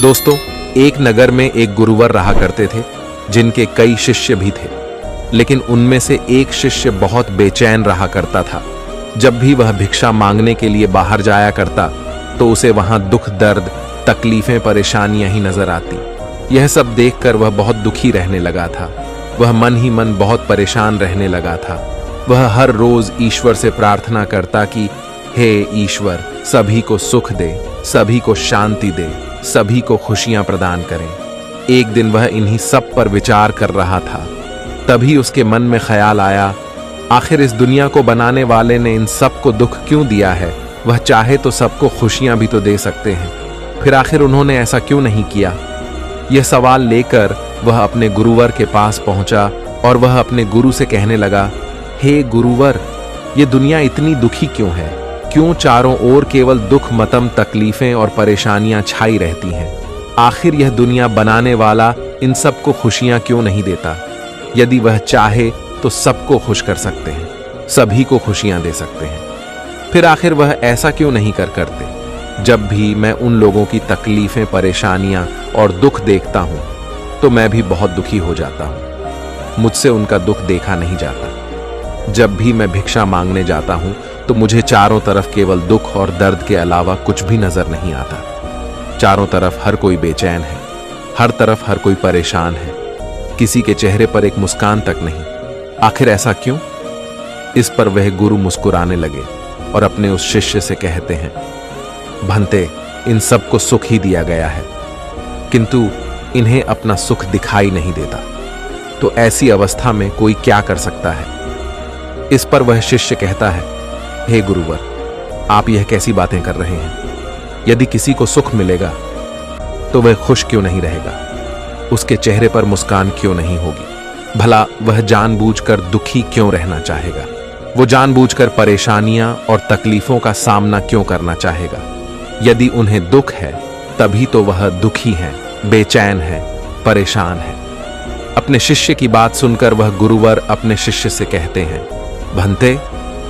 दोस्तों, एक नगर में एक गुरुवर रहा करते थे जिनके कई शिष्य भी थे, लेकिन उनमें से एक शिष्य बहुत बेचैन रहा करता था। जब भी वह भिक्षा मांगने के लिए बाहर जाया करता तो उसे वहां दुख, दर्द, तकलीफें, परेशानियां ही नजर आती। यह सब देखकर वह बहुत दुखी रहने लगा था। वह मन ही मन बहुत परेशान रहने लगा था। वह हर रोज ईश्वर से प्रार्थना करता कि हे ईश्वर, सभी को सुख दे, सभी को शांति दे, सभी को खुशियां प्रदान करें। एक दिन वह इन्हीं सब पर विचार कर रहा था। तभी उसके मन में ख्याल आया, आखिर इस दुनिया को बनाने वाले ने इन सब को दुख क्यों दिया है? वह चाहे तो सबको खुशियां भी तो दे सकते हैं, फिर आखिर उन्होंने ऐसा क्यों नहीं किया? यह सवाल लेकर वह अपने गुरुवर के पास पहुंचा और वह अपने गुरु से कहने लगा, हे गुरुवर, ये दुनिया इतनी दुखी क्यों है? क्यों चारों ओर केवल दुख, मतम, तकलीफें और परेशानियां छाई रहती हैं? आखिर यह दुनिया बनाने वाला इन सबको खुशियां क्यों नहीं देता? यदि वह चाहे तो सबको खुश कर सकते हैं, सभी को खुशियां दे सकते हैं, फिर आखिर वह ऐसा क्यों नहीं करते? जब भी मैं उन लोगों की तकलीफें, परेशानियां और दुख देखता हूं तो मैं भी बहुत दुखी हो जाता हूं। मुझसे उनका दुख देखा नहीं जाता। जब भी मैं भिक्षा मांगने जाता हूं तो मुझे चारों तरफ केवल दुख और दर्द के अलावा कुछ भी नजर नहीं आता। चारों तरफ हर कोई बेचैन है, हर तरफ हर कोई परेशान है, किसी के चेहरे पर एक मुस्कान तक नहीं। आखिर ऐसा क्यों? इस पर वह गुरु मुस्कुराने लगे और अपने उस शिष्य से कहते हैं, भंते, इन सबको सुख ही दिया गया है, किंतु इन्हें अपना सुख दिखाई नहीं देता, तो ऐसी अवस्था में कोई क्या कर सकता है? इस पर वह शिष्य कहता है, हे गुरुवर, आप यह कैसी बातें कर रहे हैं? यदि किसी को सुख मिलेगा तो वह खुश क्यों नहीं रहेगा? उसके चेहरे पर मुस्कान क्यों नहीं होगी? भला वह जानबूझकर दुखी क्यों रहना चाहेगा? वो जानबूझकर परेशानियां और तकलीफों का सामना क्यों करना चाहेगा? यदि उन्हें दुख है तभी तो वह दुखी है, बेचैन है, परेशान है। अपने शिष्य की बात सुनकर वह गुरुवर अपने शिष्य से कहते हैं, भंते,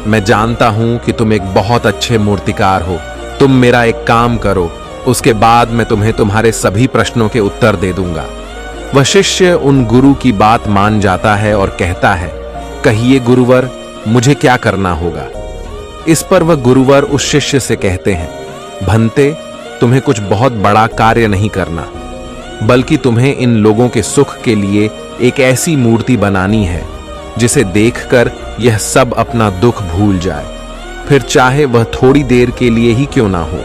मैं जानता हूं कि तुम एक बहुत अच्छे मूर्तिकार हो। तुम मेरा एक काम करो, उसके बाद मैं तुम्हें तुम्हारे सभी प्रश्नों के उत्तर दे दूंगा। वह शिष्य उन गुरु की बात मान जाता है और कहता है, कहिए गुरुवर, मुझे क्या करना होगा? इस पर वह गुरुवर उस शिष्य से कहते हैं, भंते, तुम्हें कुछ बहुत बड़ा कार्य नहीं करना, बल्कि तुम्हें इन लोगों के सुख के लिए एक ऐसी मूर्ति बनानी है जिसे देखकर यह सब अपना दुख भूल जाए, फिर चाहे वह थोड़ी देर के लिए ही क्यों ना हो।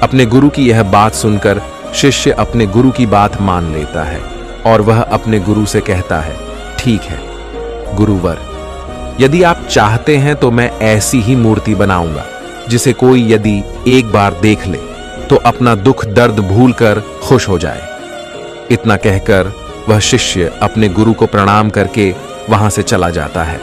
अपने गुरु की यह बात सुनकर शिष्य अपने गुरु की बात मान लेता है और वह अपने गुरु से कहता है, ठीक है गुरुवर, यदि आप चाहते हैं तो मैं ऐसी ही मूर्ति बनाऊंगा जिसे कोई यदि एक बार देख ले तो अपना दुख, दर्द भूलकर खुश हो जाए। इतना कहकर वह शिष्य अपने गुरु को प्रणाम करके वहां से चला जाता है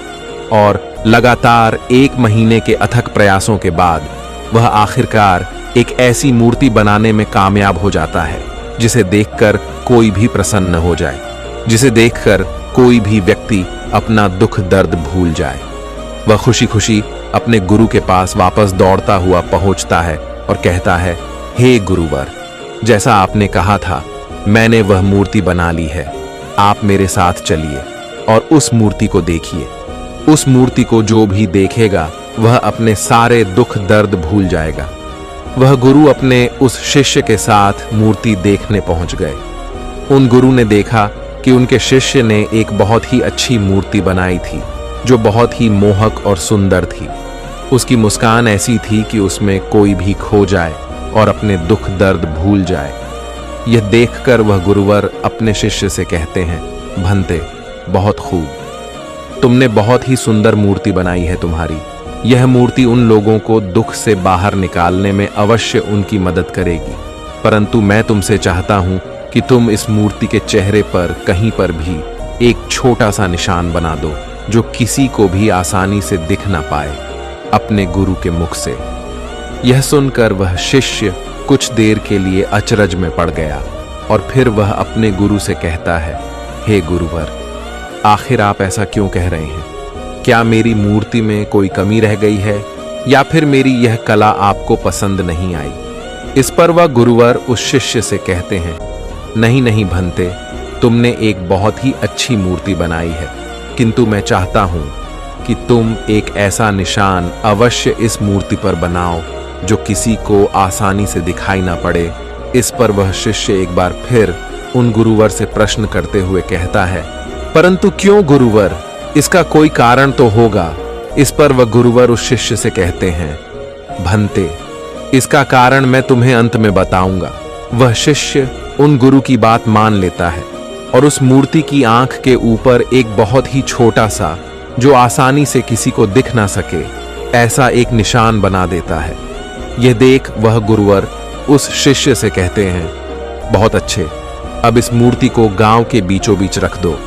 और लगातार 1 महीने के अथक प्रयासों के बाद वह आखिरकार एक ऐसी मूर्ति बनाने में कामयाब हो जाता है जिसे देखकर कोई भी प्रसन्न हो जाए, जिसे देखकर कोई भी व्यक्ति अपना दुख, दर्द भूल जाए। वह खुशी खुशी अपने गुरु के पास वापस दौड़ता हुआ पहुंचता है और कहता है, हे गुरुवर, जैसा आपने कहा था मैंने वह मूर्ति बना ली है। आप मेरे साथ चलिए और उस मूर्ति को देखिए। उस मूर्ति को जो भी देखेगा वह अपने सारे दुख, दर्द भूल जाएगा। वह गुरु अपने उस शिष्य के साथ मूर्ति देखने पहुंच गए। उन गुरु ने देखा कि उनके शिष्य ने एक बहुत ही अच्छी मूर्ति बनाई थी जो बहुत ही मोहक और सुंदर थी। उसकी मुस्कान ऐसी थी कि उसमें कोई भी खो जाए और अपने दुख, दर्द भूल जाए। यह देखकर वह गुरुवर अपने शिष्य से कहते हैं, भंते, बहुत खूब, तुमने बहुत ही सुंदर मूर्ति बनाई है तुम्हारी। यह मूर्ति उन लोगों को दुख से बाहर निकालने में अवश्य उनकी मदद करेगी, परंतु मैं तुमसे चाहता हूं कि तुम इस मूर्ति के चेहरे पर कहीं पर भी एक छोटा सा निशान बना दो जो किसी को भी आसानी से दिख ना पाए अपने गुरु के मुख से। यह सुनकर वह शिष्य कुछ देर के लिए अचरज में पड़ गया और फिर वह अपने गुरु से कहता है, हे गुरुवर, आखिर आप ऐसा क्यों कह रहे हैं? क्या मेरी मूर्ति में कोई कमी रह गई है या फिर मेरी यह कला आपको पसंद नहीं आई? इस पर वह गुरुवर उस शिष्य से कहते हैं, नहीं नहीं भंते, तुमने एक बहुत ही अच्छी मूर्ति बनाई है, किंतु मैं चाहता हूं कि तुम एक ऐसा निशान अवश्य इस मूर्ति पर बनाओ जो किसी को आसानी से दिखाई ना पड़े। इस पर वह शिष्य एक बार फिर उन गुरुवर से प्रश्न करते हुए कहता है, परंतु क्यों गुरुवर, इसका कोई कारण तो होगा। इस पर वह गुरुवर उस शिष्य से कहते हैं, भंते, इसका कारण मैं तुम्हें अंत में बताऊंगा। वह शिष्य उन गुरु की बात मान लेता है और उस मूर्ति की आंख के ऊपर एक बहुत ही छोटा सा, जो आसानी से किसी को दिख ना सके, ऐसा एक निशान बना देता है। यह देख वह गुरुवर उस शिष्य से कहते हैं, बहुत अच्छे, अब इस मूर्ति को गांव के बीचों बीच रख दो।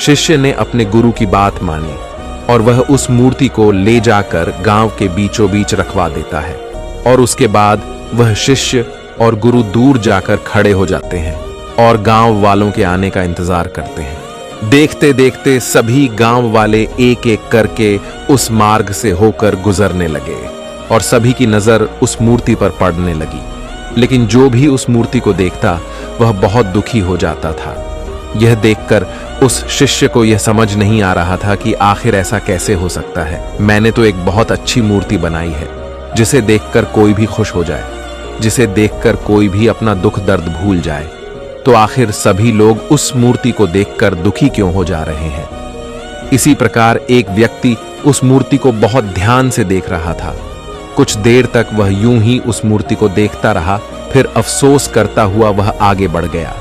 शिष्य ने अपने गुरु की बात मानी और वह उस मूर्ति को ले जाकर गांव के बीचों बीच रखवा देता है और उसके बाद वह शिष्य और गुरु दूर जाकर खड़े हो जाते हैं और गांव वालों के आने का इंतजार करते हैं। देखते देखते सभी गांव वाले एक एक करके उस मार्ग से होकर गुजरने लगे और सभी की नजर उस मूर्ति पर पड़ने लगी। लेकिन जो भी उस मूर्ति को देखता वह बहुत दुखी हो जाता था। यह देखकर उस शिष्य को यह समझ नहीं आ रहा था कि आखिर ऐसा कैसे हो सकता है। मैंने तो एक बहुत अच्छी मूर्ति बनाई है जिसे देखकर कोई भी खुश हो जाए, जिसे देखकर कोई भी अपना दुख दर्द भूल जाए, तो आखिर सभी लोग उस मूर्ति को देखकर दुखी क्यों हो जा रहे हैं। इसी प्रकार एक व्यक्ति उस मूर्ति को बहुत ध्यान से देख रहा था। कुछ देर तक वह यूं ही उस मूर्ति को देखता रहा, फिर अफसोस करता हुआ वह आगे बढ़ गया।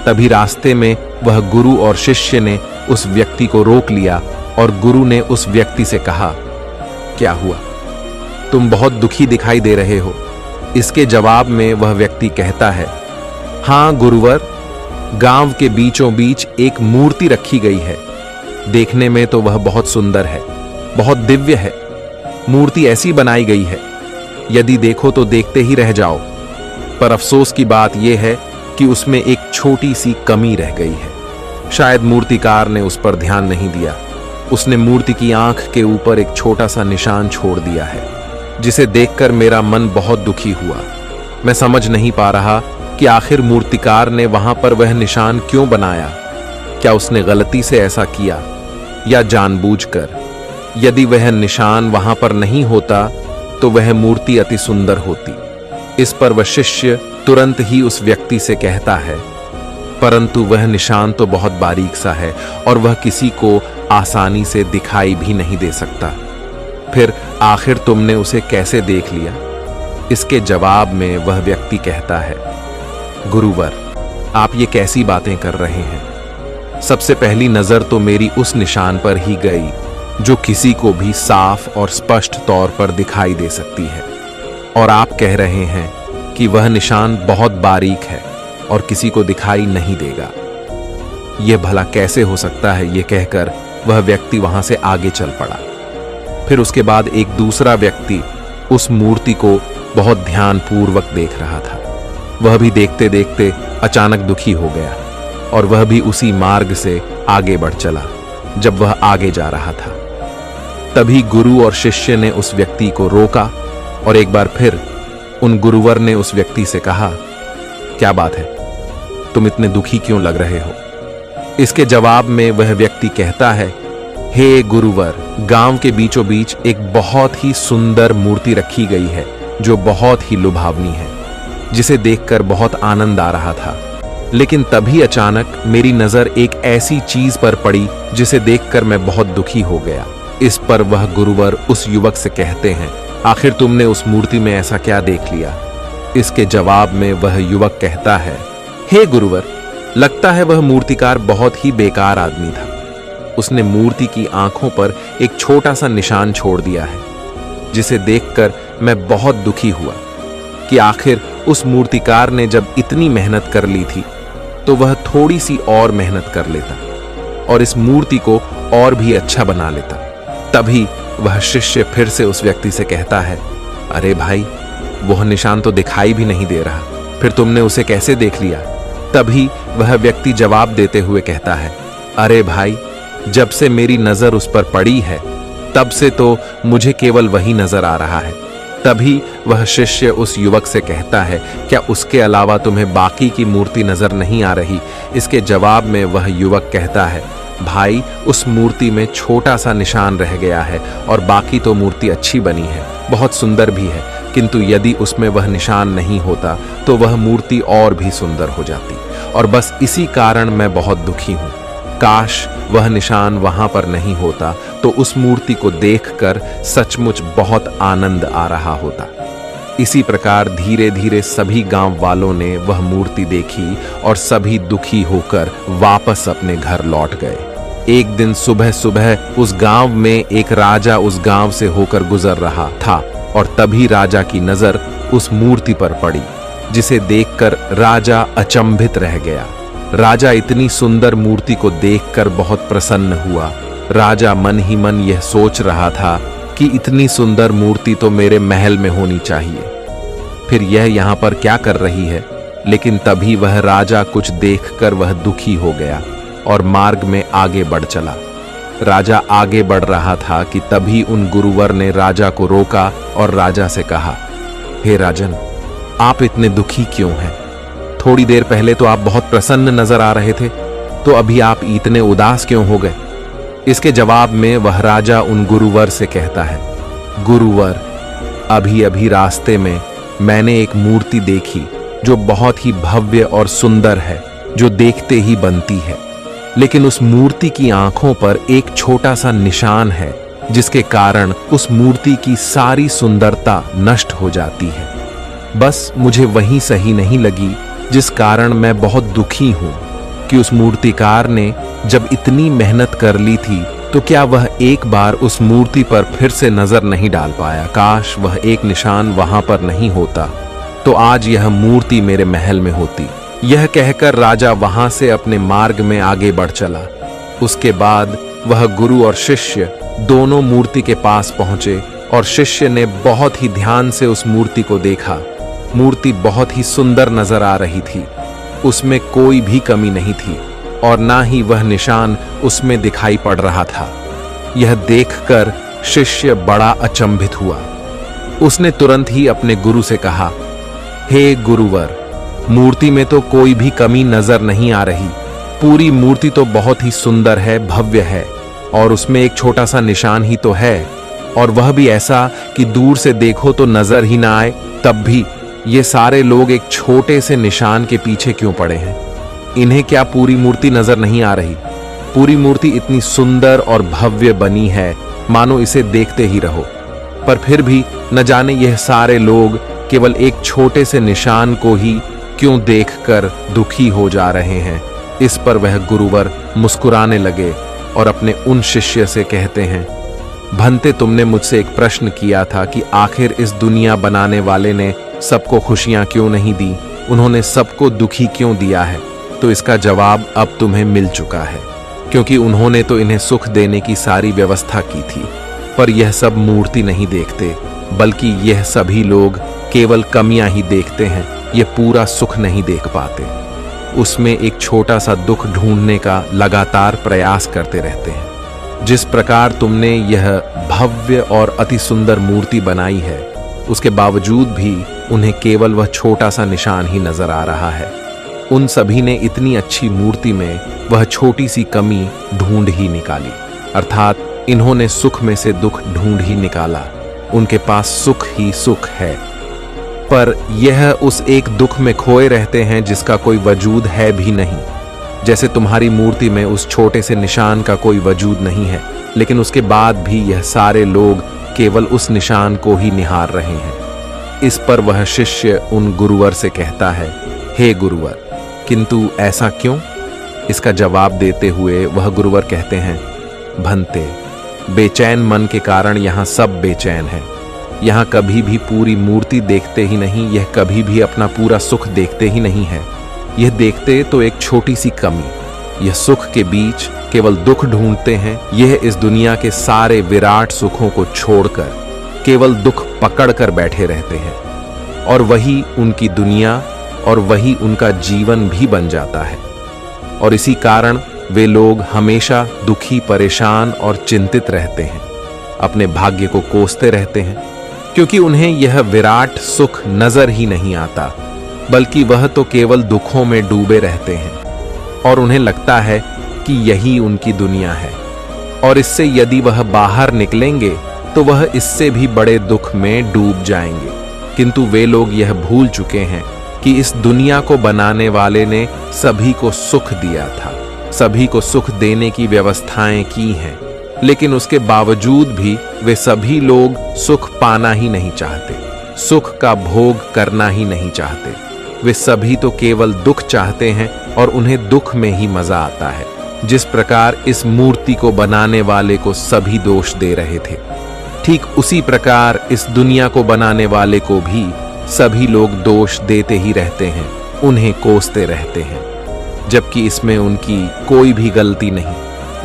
तभी रास्ते में वह गुरु और शिष्य ने उस व्यक्ति को रोक लिया और गुरु ने उस व्यक्ति से कहा, क्या हुआ, तुम बहुत दुखी दिखाई दे रहे हो। इसके जवाब में वह व्यक्ति कहता है, हाँ गुरुवर, गांव के बीचों बीच एक मूर्ति रखी गई है। देखने में तो वह बहुत सुंदर है, बहुत दिव्य है। मूर्ति ऐसी बनाई गई है, यदि देखो तो देखते ही रह जाओ। पर अफसोस की बात यह है कि उसमें एक छोटी सी कमी रह गई है। शायद मूर्तिकार ने उस पर ध्यान नहीं दिया। उसने मूर्ति की आंख के ऊपर एक छोटा सा निशान छोड़ दिया है, जिसे देखकर मेरा मन बहुत दुखी हुआ। मैं समझ नहीं पा रहा कि आखिर मूर्तिकार ने वहां पर वह निशान क्यों बनाया। क्या उसने गलती से ऐसा किया या जानबूझकर? यदि वह निशान वहां पर नहीं होता तो वह मूर्ति अति सुंदर होती। इस पर वह शिष्य तुरंत ही उस व्यक्ति से कहता है, परंतु वह निशान तो बहुत बारीक सा है और वह किसी को आसानी से दिखाई भी नहीं दे सकता। फिर आखिर तुमने उसे कैसे देख लिया? इसके जवाब में वह व्यक्ति कहता है, गुरुवर, आप ये कैसी बातें कर रहे हैं? सबसे पहली नजर तो मेरी उस निशान पर ही गई जो किसी को भी साफ और स्पष्ट तौर पर दिखाई दे सकती है, और आप कह रहे हैं कि वह निशान बहुत बारीक है और किसी को दिखाई नहीं देगा। यह भला कैसे हो सकता है? यह कहकर वह व्यक्ति वहां से आगे चल पड़ा। फिर उसके बाद एक दूसरा व्यक्ति उस मूर्ति को बहुत ध्यानपूर्वक देख रहा था। वह भी देखते देखते अचानक दुखी हो गया और वह भी उसी मार्ग से आगे बढ़ चला। जब वह आगे जा रहा था, तभी गुरु और शिष्य ने उस व्यक्ति को रोका और एक बार फिर उन गुरुवर ने उस व्यक्ति से कहा, क्या बात है, तुम इतने दुखी क्यों लग रहे हो? इसके जवाब में वह व्यक्ति कहता है, हे गुरुवर, गांव के बीचों बीच एक बहुत ही सुंदर मूर्ति रखी गई है जो बहुत ही लुभावनी है, जिसे देखकर बहुत आनंद आ रहा था। लेकिन तभी अचानक मेरी नजर एक ऐसी चीज पर पड़ी जिसे देखकर मैं बहुत दुखी हो गया। इस पर वह गुरुवर उस युवक से कहते हैं, आखिर तुमने उस मूर्ति में ऐसा क्या देख लिया? इसके जवाब में वह युवक कहता है, हे गुरुवर, लगता है वह मूर्तिकार बहुत ही बेकार आदमी था। उसने मूर्ति की आंखों पर एक छोटा सा निशान छोड़ दिया है, जिसे देखकर मैं बहुत दुखी हुआ कि आखिर उस मूर्तिकार ने जब इतनी मेहनत कर ली थी तो वह थोड़ी सी और मेहनत कर लेता और इस मूर्ति को और भी अच्छा बना लेता। तभी वह शिष्य फिर से उस व्यक्ति से कहता है, अरे भाई, वह निशान तो दिखाई भी नहीं दे रहा, फिर तुमने उसे कैसे देख लिया? तभी वह व्यक्ति जवाब देते हुए कहता है, अरे भाई, जब से मेरी नजर उस पर पड़ी है तब से तो मुझे केवल वही नजर आ रहा है। तभी वह शिष्य उस युवक से कहता है, क्या उसके अलावा तुम्हें बाकी की मूर्ति नजर नहीं आ रही? इसके जवाब में वह युवक कहता है, भाई, उस मूर्ति में छोटा सा निशान रह गया है और बाकी तो मूर्ति अच्छी बनी है, बहुत सुंदर भी है, किंतु यदि उसमें वह निशान नहीं होता तो वह मूर्ति और भी सुंदर हो जाती, और बस इसी कारण मैं बहुत दुखी हूँ। काश वह निशान वहां पर नहीं होता तो उस मूर्ति को देखकर सचमुच बहुत आनंद आ रहा होता। इसी प्रकार धीरे धीरे सभी गांव वालों ने वह मूर्ति देखी और सभी दुखी होकर वापस अपने घर लौट गए। एक दिन सुबह सुबह उस गांव में एक राजा उस गांव से होकर गुजर रहा था और तभी राजा की नजर उस मूर्ति पर पड़ी, जिसे देखकर राजा अचंभित रह गया। राजा इतनी सुंदर मूर्ति को देखकर बहुत प्रसन्न हुआ। राजा मन ही मन यह सोच रहा था कि इतनी सुंदर मूर्ति तो मेरे महल में होनी चाहिए, फिर यह यहाँ पर क्या कर रही है? लेकिन तभी वह राजा कुछ देखकर वह दुखी हो गया और मार्ग में आगे बढ़ चला। राजा आगे बढ़ रहा था कि तभी उन गुरुवर ने राजा को रोका और राजा से कहा, हे राजन, आप इतने दुखी क्यों हैं? थोड़ी देर पहले तो आप बहुत प्रसन्न नजर आ रहे थे, तो अभी आप इतने उदास क्यों हो गए? इसके जवाब में वह राजा उन गुरुवर से कहता है, गुरुवर, अभी अभी रास्ते में मैंने एक मूर्ति देखी जो बहुत ही भव्य और सुंदर है, जो देखते ही बनती है, लेकिन उस मूर्ति की आंखों पर एक छोटा सा निशान है, जिसके कारण उस मूर्ति की सारी सुंदरता नष्ट हो जाती है। बस मुझे वही सही नहीं लगी, जिस कारण मैं बहुत दुखी हूं कि उस मूर्तिकार ने जब इतनी मेहनत कर ली थी तो क्या वह एक बार उस मूर्ति पर फिर से नजर नहीं डाल पाया? काश वह एक निशान वहां पर नहीं होता तो आज यह मूर्ति मेरे महल में होती। यह कहकर राजा वहां से अपने मार्ग में आगे बढ़ चला। उसके बाद वह गुरु और शिष्य दोनों मूर्ति के पास पहुंचे और शिष्य ने बहुत ही ध्यान से उस मूर्ति को देखा। मूर्ति बहुत ही सुंदर नजर आ रही थी, उसमें कोई भी कमी नहीं थी और ना ही वह निशान उसमें दिखाई पड़ रहा था। यह देखकर शिष्य बड़ा अचंभित हुआ। उसने तुरंत ही अपने गुरु से कहा, हे गुरुवर, मूर्ति में तो कोई भी कमी नजर नहीं आ रही, पूरी मूर्ति तो बहुत ही सुंदर है, भव्य है, और उसमें एक छोटा सा निशान ही तो है, और वह भी ऐसा कि दूर से देखो तो नजर ही ना आए। तब भी ये सारे लोग एक छोटे से निशान के पीछे क्यों पड़े हैं? इन्हें क्या पूरी मूर्ति नजर नहीं आ रही? पूरी मूर्ति इतनी सुंदर और भव्य बनी है, मानो इसे देखते ही रहो, पर फिर भी न जाने यह सारे लोग केवल एक छोटे से निशान को ही क्यों देखकर दुखी हो जा रहे हैं। इस पर वह गुरुवर मुस्कुराने लगे और अपने उन शिष्य से कहते हैं, भंते, तुमने मुझसे एक प्रश्न किया था कि आखिर इस दुनिया बनाने वाले ने सबको खुशियां क्यों नहीं दी, उन्होंने सबको दुखी क्यों दिया है? तो इसका जवाब अब तुम्हें मिल चुका है, क्योंकि उन्होंने तो इन्हें सुख देने की सारी व्यवस्था की थी, पर यह सब मूर्ति नहीं देखते, बल्कि यह सभी लोग केवल कमियां ही देखते हैं, ये पूरा सुख नहीं देख पाते। उसमें एक छोटा सा दुख ढूंढने का लगातार प्रयास करते रहते हैं। जिस प्रकार तुमने यह भव्य और अति सुंदर मूर्ति बनाई है, उसके बावजूद भी उन्हें केवल वह छोटा सा निशान ही नजर आ रहा है। उन सभी ने इतनी अच्छी मूर्ति में वह छोटी सी कमी ढूंढ ही निकाली, अर्थात इन्होंने सुख में से दुख ढूंढ ही निकाला। उनके पास सुख ही सुख है, पर यह उस एक दुख में खोए रहते हैं जिसका कोई वजूद है भी नहीं। जैसे तुम्हारी मूर्ति में उस छोटे से निशान का कोई वजूद नहीं है, लेकिन उसके बाद भी यह सारे लोग केवल उस निशान को ही निहार रहे हैं। इस पर वह शिष्य उन गुरुवर से कहता है, हे गुरुवर, किंतु ऐसा क्यों? इसका जवाब देते हुए वह गुरुवर कहते हैं, भंते, बेचैन मन के कारण यहाँ सब बेचैन है। यहाँ कभी भी पूरी मूर्ति देखते ही नहीं, यह कभी भी अपना पूरा सुख देखते ही नहीं है। यह देखते तो एक छोटी सी कमी, यह सुख के बीच केवल दुख ढूंढते हैं। यह इस दुनिया के सारे विराट सुखों को छोड़कर केवल दुख पकड़ कर बैठे रहते हैं, और वही उनकी दुनिया और वही उनका जीवन भी बन जाता है। और इसी कारण वे लोग हमेशा दुखी, परेशान और चिंतित रहते हैं, अपने भाग्य को कोसते रहते हैं। क्योंकि उन्हें यह विराट सुख नजर ही नहीं आता, बल्कि वह तो केवल दुखों में डूबे रहते हैं और उन्हें लगता है कि यही उनकी दुनिया है, और इससे यदि वह बाहर निकलेंगे तो वह इससे भी बड़े दुख में डूब जाएंगे। किंतु वे लोग यह भूल चुके हैं कि इस दुनिया को बनाने वाले ने सभी को सुख दिया था, सभी को सुख देने की व्यवस्थाएं की हैं, लेकिन उसके बावजूद भी वे सभी लोग सुख पाना ही नहीं चाहते, सुख का भोग करना ही नहीं चाहते। वे सभी तो केवल दुख चाहते हैं और उन्हें दुख में ही मजा आता है। जिस प्रकार इस मूर्ति को बनाने वाले को सभी दोष दे रहे थे, ठीक उसी प्रकार इस दुनिया को बनाने वाले को भी सभी लोग दोष देते ही रहते हैं, उन्हें कोसते रहते हैं, जबकि इसमें उनकी कोई भी गलती नहीं,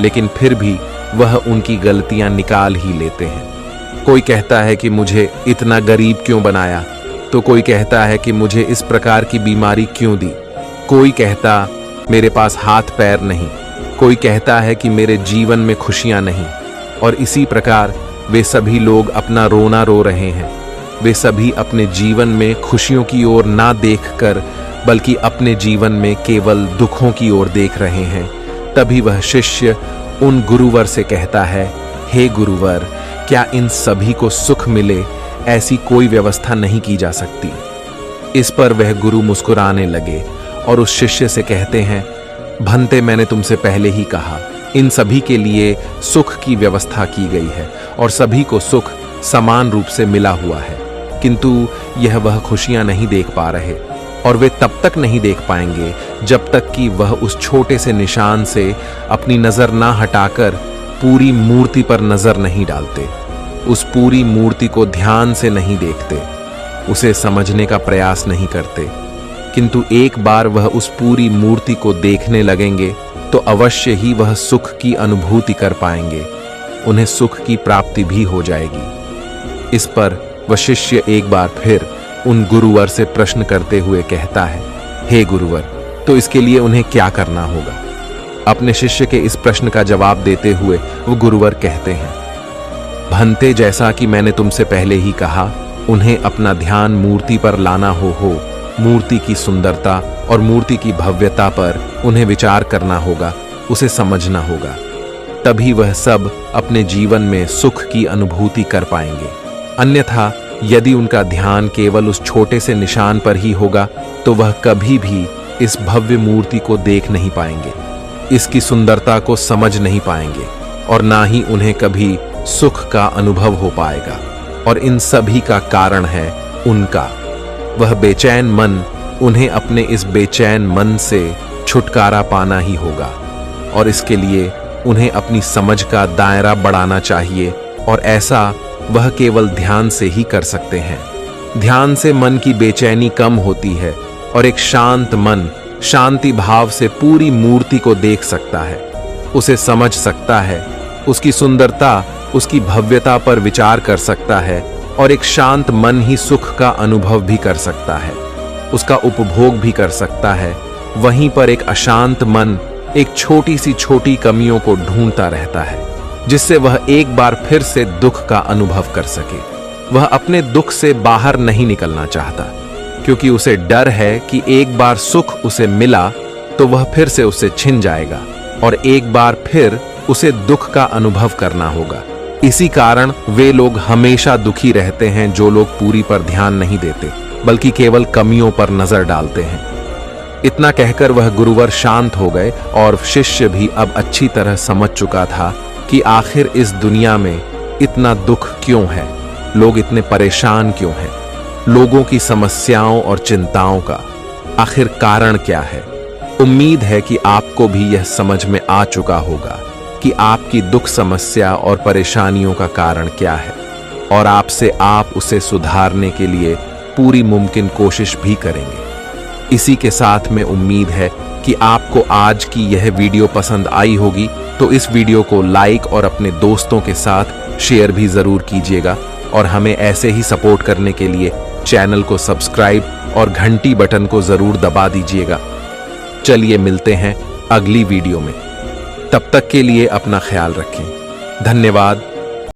लेकिन फिर भी वह उनकी गलतियां निकाल ही लेते हैं। कोई कहता है कि मुझे इतना गरीब क्यों बनाया, तो कोई कहता है कि मुझे इस प्रकार की बीमारी क्यों दी, कोई कहता मेरे पास हाथ पैर नहीं, कोई कहता है कि मेरे जीवन में खुशियां नहीं। और इसी प्रकार वे सभी लोग अपना रोना रो रहे हैं। वे सभी अपने जीवन में खुशियों की ओर ना देखकर बल्कि अपने जीवन में केवल दुखों की ओर देख रहे हैं। तभी वह शिष्य उन गुरुवर से कहता है, हे गुरुवर, क्या इन सभी को सुख मिले ऐसी कोई व्यवस्था नहीं की जा सकती? इस पर वह गुरु मुस्कुराने लगे और उस शिष्य से कहते हैं, भंते, मैंने तुमसे पहले ही कहा, इन सभी के लिए सुख की व्यवस्था की गई है और सभी को सुख समान रूप से मिला हुआ है, किंतु यह वह खुशियां नहीं देख पा रहे, और वे तब तक नहीं देख पाएंगे जब तक कि वह उस छोटे से निशान से अपनी नजर ना हटाकर पूरी मूर्ति पर नजर नहीं डालते, उस पूरी मूर्ति को ध्यान से नहीं देखते, उसे समझने का प्रयास नहीं करते। किंतु एक बार वह उस पूरी मूर्ति को देखने लगेंगे तो अवश्य ही वह सुख की अनुभूति कर पाएंगे, उन्हें सुख की प्राप्ति भी हो जाएगी। इस पर वह शिष्य एक बार फिर उन गुरुवर से प्रश्न करते हुए कहता है, हे गुरुवर, तो इसके लिए उन्हें क्या करना होगा? अपने शिष्य के इस प्रश्न का जवाब देते हुए वो गुरुवर कहते हैं, भंते, जैसा कि मैंने तुमसे पहले ही कहा, उन्हें अपना ध्यान मूर्ति पर लाना हो मूर्ति की सुंदरता और मूर्ति की भव्यता पर उन्हें विचार करना होगा, उसे समझना होगा, तभी वह सब अपने जीवन में सुख की अनुभूति कर पाएंगे। अन्यथा यदि उनका ध्यान केवल उस छोटे से निशान पर ही होगा तो वह कभी भी इस भव्य मूर्ति को देख नहीं पाएंगे, इसकी सुंदरता को समझ नहीं पाएंगे और ना ही उन्हें कभी सुख का अनुभव हो पाएगा। और इन सभी का कारण है उनका वह बेचैन मन। उन्हें अपने इस बेचैन मन से छुटकारा पाना ही होगा और इसके लिए उन्हें अपनी समझ का दायरा बढ़ाना चाहिए, और ऐसा वह केवल ध्यान से ही कर सकते हैं। ध्यान से मन की बेचैनी कम होती है और एक शांत मन शांति भाव से पूरी मूर्ति को देख सकता है, उसे समझ सकता है, उसकी सुंदरता, उसकी भव्यता पर विचार कर सकता है, और एक शांत मन ही सुख का अनुभव भी कर सकता है, उसका उपभोग भी कर सकता है। वहीं पर एक अशांत मन एक छोटी सी छोटी कमियों को ढूंढता रहता है, जिससे वह एक बार फिर से दुख का अनुभव कर सके। वह अपने दुख से बाहर नहीं निकलना चाहता, क्योंकि उसे डर है कि एक बार सुख उसे मिला तो वह फिर से उससे छिन जाएगा और एक बार फिर उसे दुख का अनुभव करना होगा। इसी कारण वे लोग हमेशा दुखी रहते हैं जो लोग पूरी पर ध्यान नहीं देते, बल्कि केवल कमियों पर नजर डालते हैं। इतना कहकर वह गुरुवर शांत हो गए और शिष्य भी अब अच्छी तरह समझ चुका था कि आखिर इस दुनिया में इतना दुख क्यों है, लोग इतने परेशान क्यों हैं, लोगों की समस्याओं और चिंताओं का आखिर कारण क्या है। उम्मीद है कि आपको भी यह समझ में आ चुका होगा कि आपकी दुख समस्या और परेशानियों का कारण क्या है, और आपसे आप उसे सुधारने के लिए पूरी मुमकिन कोशिश भी करेंगे। इसी के साथ में उम्मीद है कि आपको आज की यह वीडियो पसंद आई होगी, तो इस वीडियो को लाइक और अपने दोस्तों के साथ शेयर भी जरूर कीजिएगा, और हमें ऐसे ही सपोर्ट करने के लिए चैनल को सब्सक्राइब और घंटी बटन को जरूर दबा दीजिएगा। चलिए मिलते हैं अगली वीडियो में, तब तक के लिए अपना ख्याल रखें। धन्यवाद।